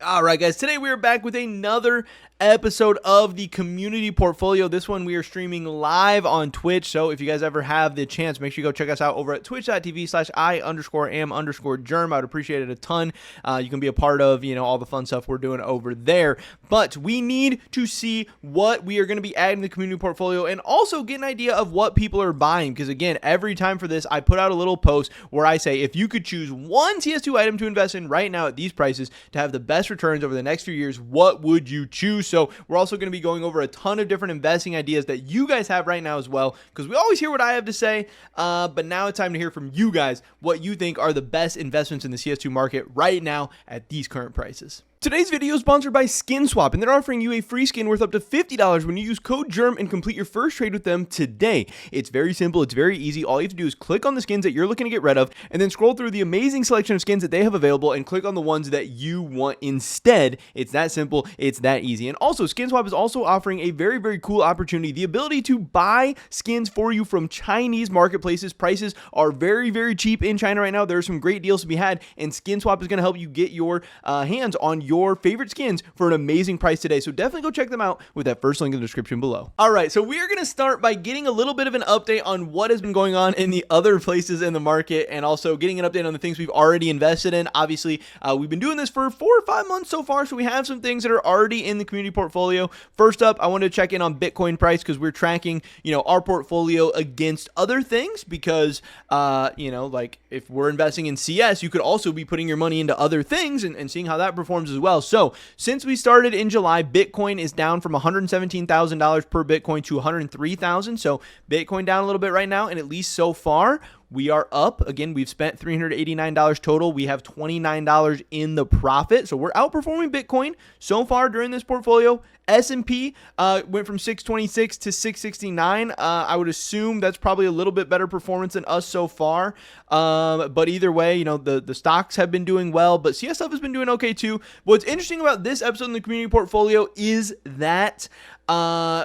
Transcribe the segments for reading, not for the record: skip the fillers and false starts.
All right, guys, today we are back with another episode of the community portfolio. This one we are streaming live on Twitch. So if you guys ever have the chance, make sure you go check us out over at twitch.tv/I_am_germ. I would appreciate it a ton. You can be a part of, all the fun stuff we're doing over there. But we need to see what we are going to be adding to the community portfolio and also get an idea of what people are buying. Because again, every time for this, I put out a little post where I say, if you could choose one CS2 item to invest in right now at these prices to have the best returns over the next few years, what would you choose? So we're also going to be going over a ton of different investing ideas that you guys have right now as well, because we always hear what I have to say, but now it's time to hear from you guys what you think are the best investments in the CS2 market right now at these current prices. Today's video is sponsored by SkinSwap, and they're offering you a free skin worth up to $50 when you use code GERM and complete your first trade with them today. It's very simple. It's very easy. All you have to do is click on the skins that you're looking to get rid of and then scroll through the amazing selection of skins that they have available and click on the ones that you want instead. It's that simple. It's that easy. And also, SkinSwap is also offering a very, very cool opportunity, the ability to buy skins for you from Chinese marketplaces. Prices are very, very cheap in China right now. There are some great deals to be had, and SkinSwap is going to help you get your hands on your favorite skins for an amazing price today. So definitely go check them out with that first link in the description below. All right, so we are going to start by getting a little bit of an update on what has been going on in the other places in the market, and also getting an update on the things we've already invested in. Obviously, we've been doing this for 4 or 5 months so far, so we have some things that are already in the community portfolio. First up, I wanted to check in on Bitcoin price because we're tracking, our portfolio against other things because, like if we're investing in CS, you could also be putting your money into other things and seeing how that performs as well. So since we started in July, Bitcoin is down from $117,000 per Bitcoin to $103,000. So Bitcoin down a little bit right now, and at least so far, we are up. Again, we've spent $389 total. We have $29 in the profit. So we're outperforming Bitcoin so far during this portfolio. S&P went from 626 to 669. I would assume that's probably a little bit better performance than us so far. But either way, the stocks have been doing well, but CS stuff has been doing okay too. What's interesting about this episode in the community portfolio is that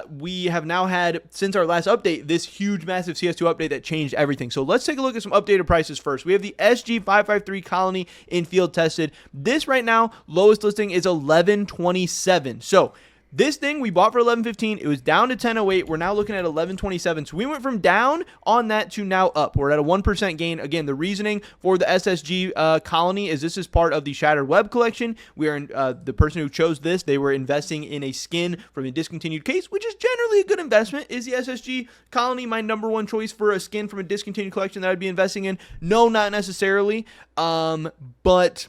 we have now had, since our last update, this huge, massive CS2 update that changed everything. So let's take a look at some updated prices first. We have the SG553 Colony in field tested. This right now, lowest listing is 1127. So this thing we bought for 11.15. It was down to 10.08. We're now looking at 11.27. So we went from down on that to now up. We're at a 1% gain. Again, the reasoning for the SSG Colony is this is part of the Shattered Web collection. We are the person who chose this. They were investing in a skin from a discontinued case, which is generally a good investment. Is the SSG Colony my number one choice for a skin from a discontinued collection that I'd be investing in? No, not necessarily. But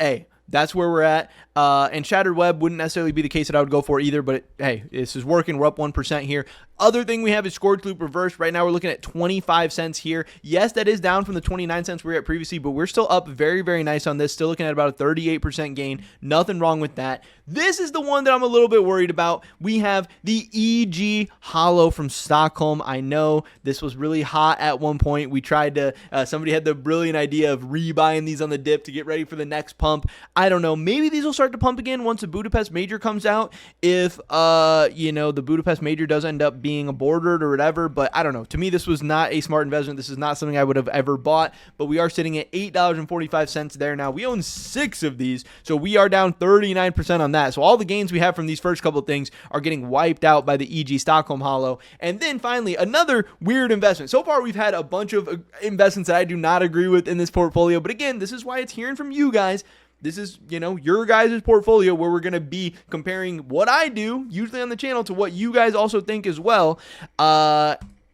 hey, that's where we're at. And Shattered Web wouldn't necessarily be the case that I would go for either, but hey, this is working. We're up 1% here. Other thing we have is Scourge Loop Reverse. Right now we're looking at 25 cents here. Yes, that is down from the 29 cents we were at previously, but we're still up very, very nice on this. Still looking at about a 38% gain. Nothing wrong with that. This is the one that I'm a little bit worried about. We have the EG Hollow from Stockholm. I know this was really hot at one point. We tried to, somebody had the brilliant idea of rebuying these on the dip to get ready for the next pump. I don't know. Maybe these will start to pump again once the Budapest Major comes out. If, the Budapest Major does end up being aborted or whatever, but I don't know. To me, this was not a smart investment. This is not something I would have ever bought, but we are sitting at $8.45 there now. We own 6 of these, so we are down 39% on that. So all the gains we have from these first couple of things are getting wiped out by the EG Stockholm Hollow. And then finally, another weird investment. So far, we've had a bunch of investments that I do not agree with in this portfolio, but again, this is why it's hearing from you guys. This is, your guys' portfolio where we're going to be comparing what I do, usually on the channel, to what you guys also think as well.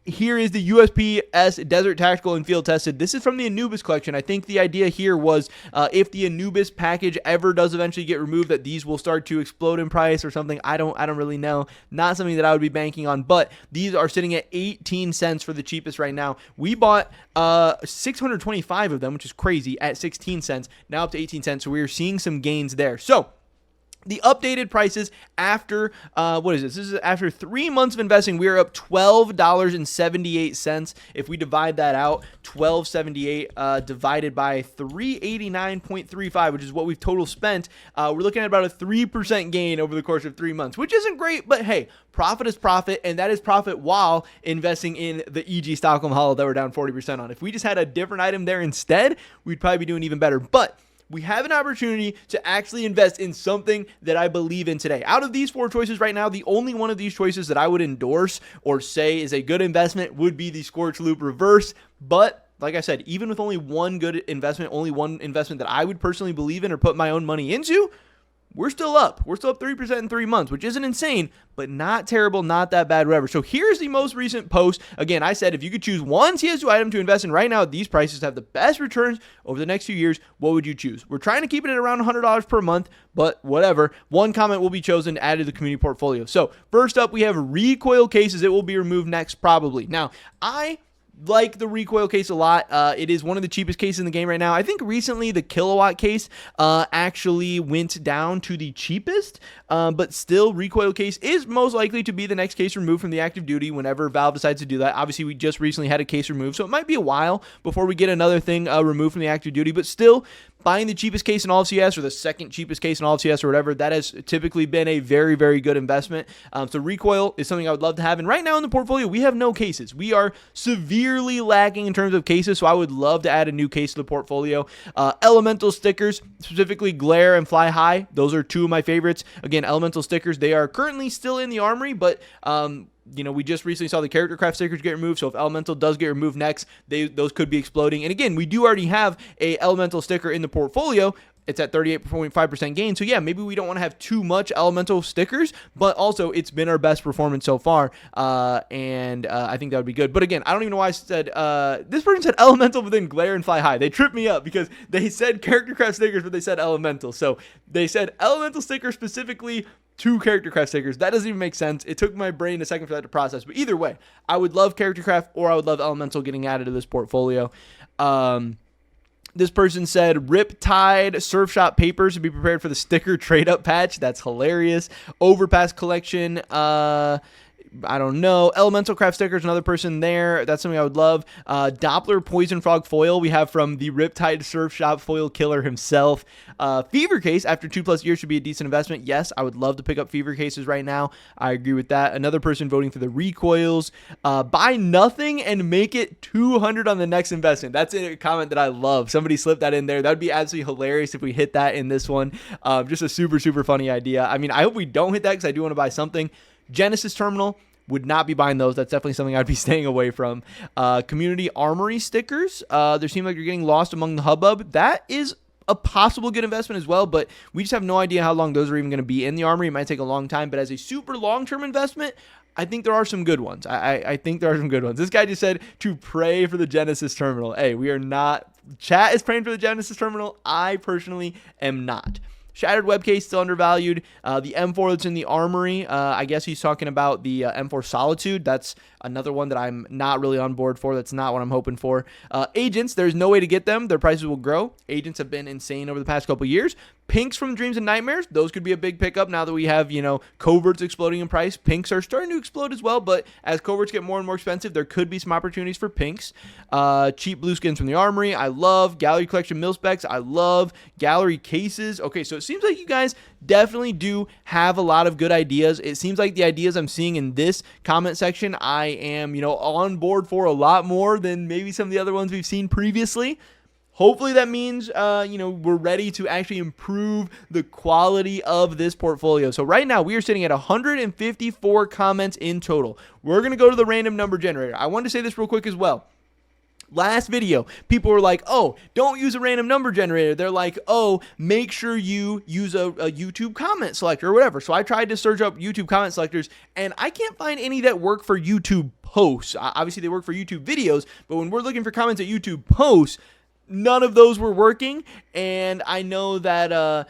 Here is the USPS Desert Tactical and Field Tested. This is from the Anubis collection. I think the idea here was if the Anubis package ever does eventually get removed, that these will start to explode in price or something. I don't really know. Not something that I would be banking on, but these are sitting at 18 cents for the cheapest right now. We bought 625 of them, which is crazy, at 16 cents. Now up to 18 cents. So we are seeing some gains there. So the updated prices after, what is this? This is after 3 months of investing. We are up $12.78. If we divide that out, $12.78 divided by 389.35, which is what we've total spent, we're looking at about a 3% gain over the course of 3 months, which isn't great, but hey, profit is profit, and that is profit while investing in the EG Stockholm Hollow that we're down 40% on. If we just had a different item there instead, we'd probably be doing even better. But we have an opportunity to actually invest in something that I believe in today. Out of these 4 choices right now, the only one of these choices that I would endorse or say is a good investment would be the Scorch Loop Reverse. But like I said, even with only one good investment, only one investment that I would personally believe in or put my own money into, we're still up. We're still up 3% in 3 months, which isn't insane, but not terrible, not that bad, whatever. So here's the most recent post. Again, I said if you could choose one CS2 item to invest in right now, these prices have the best returns over the next few years, what would you choose? We're trying to keep it at around $100 per month, but whatever. One comment will be chosen to add to the community portfolio. So first up, we have recoil cases. It will be removed next, probably. Now, I like the recoil case a lot. It is one of the cheapest cases in the game right now. I think recently the kilowatt case actually went down to the cheapest, but still recoil case is most likely to be the next case removed from the active duty whenever Valve decides to do that. Obviously, we just recently had a case removed, so it might be a while before we get another thing removed from the active duty, but still, buying the cheapest case in all of CS or the second cheapest case in all of CS or whatever, that has typically been a very, very good investment. So recoil is something I would love to have. And right now in the portfolio, we have no cases. We are severely lacking in terms of cases, so I would love to add a new case to the portfolio. Elemental stickers, specifically Glare and Fly High. Those are 2 of my favorites. Again, elemental stickers, they are currently still in the armory, but we just recently saw the character craft stickers get removed, so if elemental does get removed next, those could be exploding. And again, we do already have a elemental sticker in the portfolio. It's at 38.5% gain. So yeah, maybe we don't want to have too much elemental stickers, but also it's been our best performance so far. And I think that would be good. But again, I don't even know why I said, this person said elemental, but then Glare and Fly High. They tripped me up because they said character craft stickers, but they said elemental. So they said elemental stickers specifically, 2 character craft stickers. That doesn't even make sense. It took my brain a second for that to process. But either way, I would love character craft or I would love elemental getting added to this portfolio. This person said, Riptide Surf Shop Papers to be prepared for the sticker trade-up patch. That's hilarious. Overpass Collection. I don't know. Elemental Craft stickers, another person there. That's something I would love. Doppler Poison Frog foil we have from the Riptide Surf Shop foil killer himself. Fever Case, after 2+ years, should be a decent investment. Yes, I would love to pick up Fever Cases right now. I agree with that. Another person voting for the recoils. Buy nothing and make it 200 on the next investment. That's a comment that I love. Somebody slipped that in there. That would be absolutely hilarious if we hit that in this one. Just a super, super funny idea. I mean, I hope we don't hit that because I do want to buy something. Genesis Terminal, would not be buying those. That's definitely something I'd be staying away from. Community Armory stickers. There seem like you're getting lost among the hubbub. That is a possible good investment as well, but we just have no idea how long those are even going to be in the Armory. It might take a long time, but as a super long-term investment, I think there are some good ones. I think there are some good ones. This guy just said to pray for the Genesis Terminal. Hey, we are not. Chat is praying for the Genesis Terminal. I personally am not. Shattered Web Case, still undervalued. The M4 that's in the Armory, I guess he's talking about the M4 Solitude. That's another one that I'm not really on board for. That's not what I'm hoping for. Agents, there's no way to get them. Their prices will grow. Agents have been insane over the past couple years. Pinks from Dreams and Nightmares, those could be a big pickup now that we have, coverts exploding in price. Pinks are starting to explode as well, but as coverts get more and more expensive, there could be some opportunities for pinks. Cheap blue skins from the Armory, I love. Gallery Collection mil specs, I love. Gallery cases. Okay, so it seems like you guys definitely do have a lot of good ideas. It seems like the ideas I'm seeing in this comment section, I am, on board for a lot more than maybe some of the other ones we've seen previously. Hopefully that means, we're ready to actually improve the quality of this portfolio. So right now we are sitting at 154 comments in total. We're going to go to the random number generator. I wanted to say this real quick as well. Last video, people were like, oh, don't use a random number generator. They're like, oh, make sure you use a YouTube comment selector or whatever. So I tried to search up YouTube comment selectors, and I can't find any that work for YouTube posts. Obviously, they work for YouTube videos, but when we're looking for comments at YouTube posts, none of those were working. And I know that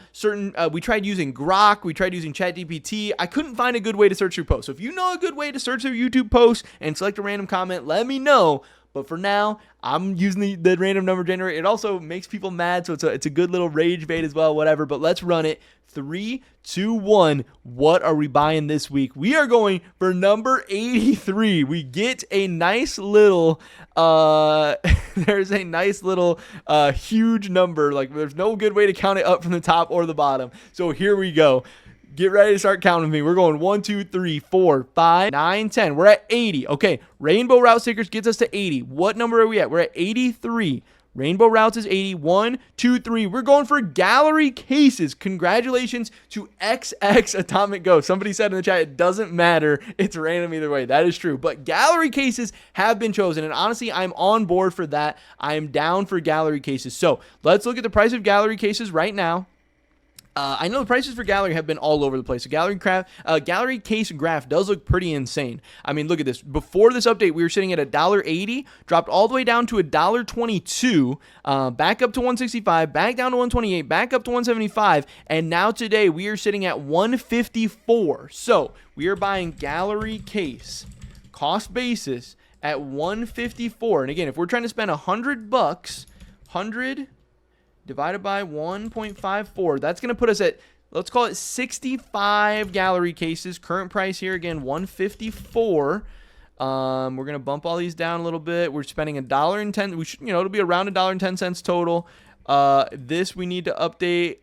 we tried using Grok, we tried using ChatGPT. I couldn't find a good way to search through posts. So if you know a good way to search through YouTube posts and select a random comment, let me know. But for now, I'm using the random number generator. It also makes people mad, so it's a good little rage bait as well, whatever. But let's run it. 3, 2, 1. What are we buying this week? We are going for number 83. We get a nice little, there's a nice little huge number. Like, there's no good way to count it up from the top or the bottom. So here we go. Get ready to start counting with me. We're going 1, 2, 3, 4, 5, 9, 10. We're at 80. Okay, Rainbow Route Stickers gets us to 80. What number are we at? We're at 83. Rainbow Routes is 80. 1, 2, 3. We're going for gallery cases. Congratulations to XX Atomic Ghost. Somebody said in the chat, it doesn't matter. It's random either way. That is true. But gallery cases have been chosen. And honestly, I'm on board for that. I am down for gallery cases. So let's look at the price of gallery cases right now. I know the prices for gallery have been all over the place. The gallery case graph does look pretty insane. I mean, look at this. Before this update, we were sitting at $1.80, dropped all the way down to $1.22, back up to $1.65, back down to $1.28, back up to $1.75, and now today we are sitting at $1.54. So we are buying gallery case cost basis at $1.54. And again, if we're trying to spend $100, 100 divided by 1.54. That's going to put us at, let's call it 65 gallery cases. Current price here, again, $154. We're going to bump all these down a little bit. We're spending $1.10. We should, it'll be around $1.10 total. This we need to update.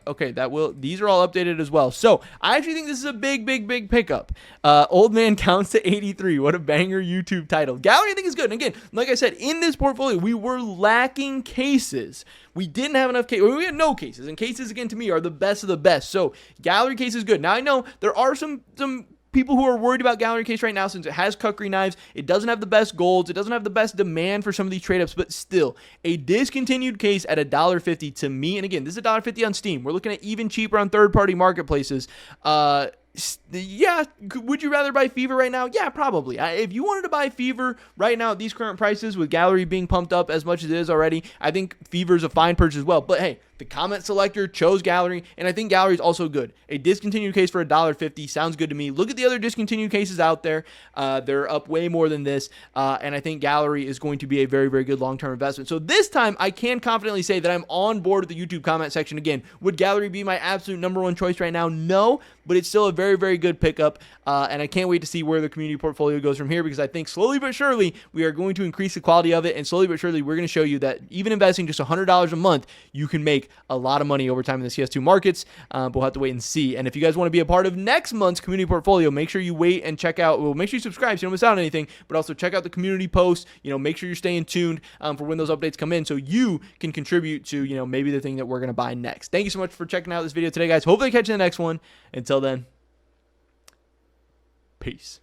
Okay, these are all updated as well. So I actually think this is a big pickup. Old Man Counts to 83. What a banger YouTube title. Gallery I think is good. And again, like I said, in this portfolio, we were lacking cases. We didn't have enough cases. We had no cases. And cases, again, to me, are the best of the best. So gallery case is good. Now I know there are some people who are worried about gallery case right now since it has kukri knives. It doesn't have the best golds. It doesn't have the best demand for some of these trade-ups, but still, a discontinued case at $1.50 to me, and again, this is $1.50 on Steam. We're looking at even cheaper on third-party marketplaces. Yeah, would you rather buy Fever right now? Yeah, probably. If you wanted to buy Fever right now at these current prices with gallery being pumped up as much as it is already, I think Fever is a fine purchase as well. But hey, the comment selector chose gallery, and I think gallery is also good. A discontinued case for $1.50 sounds good to me. Look at the other discontinued cases out there. They're up way more than this, and I think gallery is going to be a very good long-term investment. So this time, I can confidently say that I'm on board with the YouTube comment section. Again, would gallery be my absolute number one choice right now? No, but it's still a very good pickup, and I can't wait to see where the community portfolio goes from here, because I think slowly but surely we are going to increase the quality of it, and slowly but surely we're going to show you that even investing just $100 a month, you can make a lot of money over time in the CS2 markets, but we'll have to wait and see. And if you guys want to be a part of next month's community portfolio, make sure you wait and check out, make sure you subscribe so you don't miss out on anything, but also check out the community posts, make sure you're staying tuned for when those updates come in so you can contribute to, maybe the thing that we're going to buy next. Thank you so much for checking out this video today, guys. Hopefully I catch you in the next one. Until then, peace.